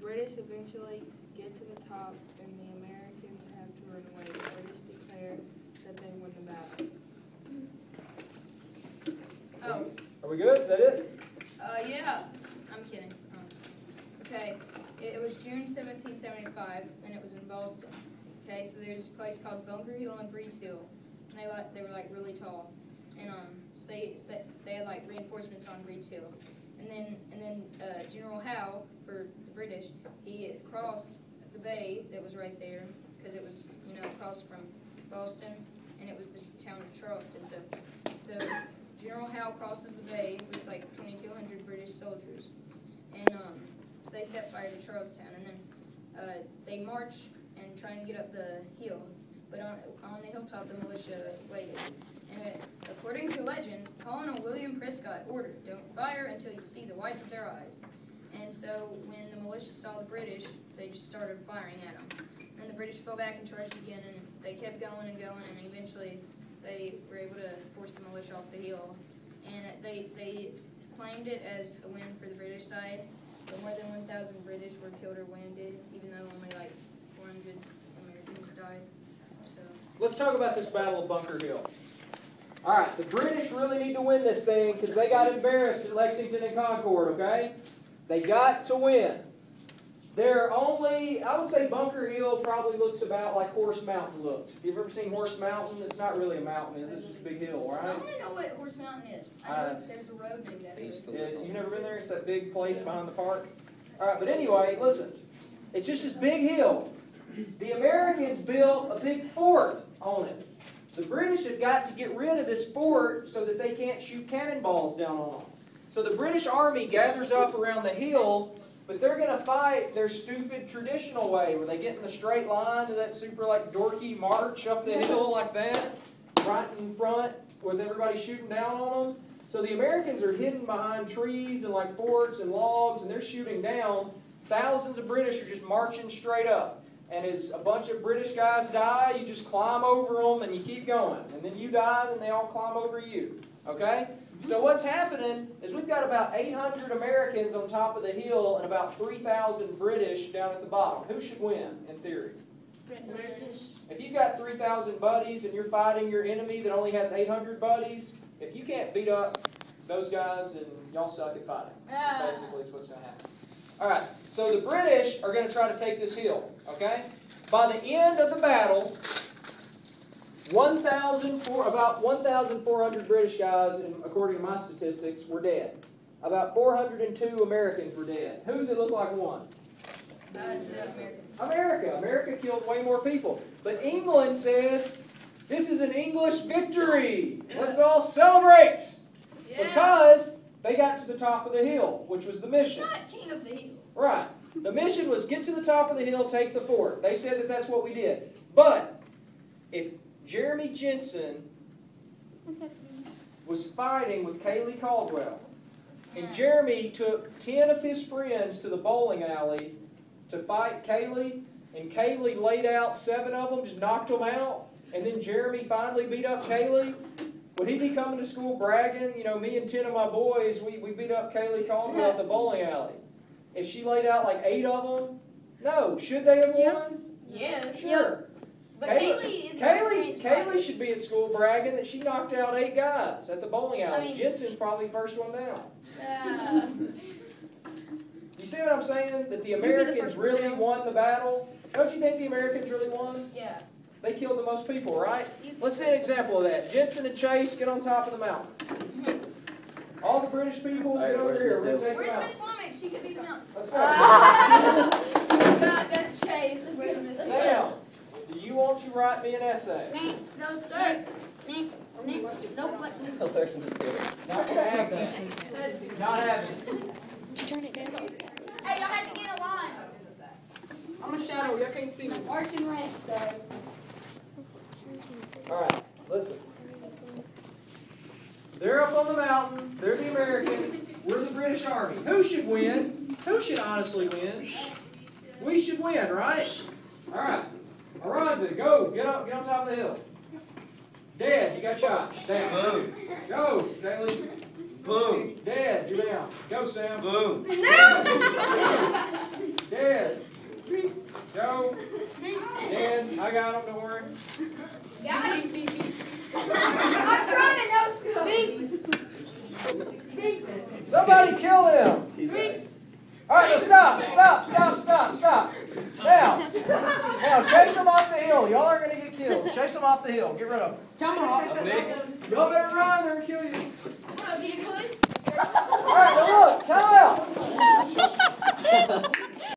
British eventually get to the top and the Americans have to run away. The British declare that they won the battle. Oh. Are we good? Is that it? Yeah. I'm kidding. Okay. It was June 1775, and it was in Boston. Okay, so there's a place called Bunker Hill and Breeds Hill, and they were like really tall, and so they had like reinforcements on Breeds Hill, and then General Howe for the British, he crossed the bay that was right there because it was across from Boston, and it was the town of Charleston. So General Howe crosses the bay with like 2,200 British soldiers, and so they set fire to Charlestown, and then they march and try and get up the hill, but on the hilltop the militia waited. And according to legend, Colonel William Prescott ordered, "Don't fire until you see the whites of their eyes." And so when the militia saw the British, they just started firing at them. And the British fell back and charged again, and they kept going and going, and eventually they were able to force the militia off the hill. And they claimed it as a win for the British side, but more than 1,000 British were killed or wounded, even though only like 400 Americans died. So Let's talk about this Battle of Bunker Hill. All right, the British really need to win this thing because they got embarrassed at Lexington and Concord, okay? They got to win. They're only, I would say Bunker Hill probably looks about like Horse Mountain looked. You've ever seen Horse Mountain? It's not really a mountain, is it? It's just a big hill, right? I want to know what Horse Mountain is. I know there's a road named after it. Yeah, you've never been there? It's that big place behind the park. All right, but anyway, listen. It's just this big hill. The Americans built a big fort on it. The British have got to get rid of this fort so that they can't shoot cannonballs down on them. So the British Army gathers up around the hill, but they're going to fight their stupid traditional way where they get in the straight line to that super like dorky march up the hill like that, right in front with everybody shooting down on them. So the Americans are hidden behind trees and like forts and logs, and they're shooting down. Thousands of British are just marching straight up. And as a bunch of British guys die, you just climb over them and you keep going. And then you die and they all climb over you. Okay? So what's happening is we've got about 800 Americans on top of the hill and about 3,000 British down at the bottom. Who should win, in theory? British. If you've got 3,000 buddies and you're fighting your enemy that only has 800 buddies, if you can't beat up those guys, then y'all suck at fighting. Basically is what's going to happen. All right, so the British are going to try to take this hill, okay? By the end of the battle, about 1,400 British guys, and according to my statistics, were dead. About 402 Americans were dead. Who's it look like won? The Americans. America. America killed way more people. But England says, this is an English victory. Let's all celebrate. Yeah. Because they got to the top of the hill, which was the mission. Not King of the Hill. Right. The mission was get to the top of the hill, take the fort. They said that that's what we did. But if Jeremy Jensen was fighting with Kaylee Caldwell, and Jeremy took 10 of his friends to the bowling alley to fight Kaylee, and Kaylee laid out 7 of them, just knocked them out, and then Jeremy finally beat up Kaylee, would he be coming to school bragging, me and 10 of my boys, we beat up Kaylee Caldwell at the bowling alley? If she laid out like 8 of them, no. Should they have won? Yes. Sure. But Kaylee should be at school bragging that she knocked out 8 guys at the bowling alley. Jensen's probably first one down. You see what I'm saying? That the Americans really won the battle? Don't you think the Americans really won? Yeah. They killed the most people, right? Let's see an example of that. Jensen and Chase, get on top of the mountain. All the British people, get over here. Where's Miss Womack? She could be the mountain. Let's go. That Chase. Where's Miss Sam, do you want to write me an essay? No, sir. Not going to have that. Not having it. Turn it down. Hey, y'all had to get a line. I'm a shadow. Y'all can't see me. Marching rank, sir. All right, listen. They're up on the mountain. They're the Americans. We're the British Army. Who should win? Who should honestly win? We should win, right? All right. Aronza, go. Get up. Get on top of the hill. Dad, you got shot. Down. Boom. Go, Kaylee. Boom. Dad, you're down. Go, Sam. Boom. Dad, them off the hill. Y'all aren't going to get killed. Chase them off the hill. Get rid of them. Tomahawk. Y'all better run. They're going to kill you. Oh, do you could? All right, now look. Time out.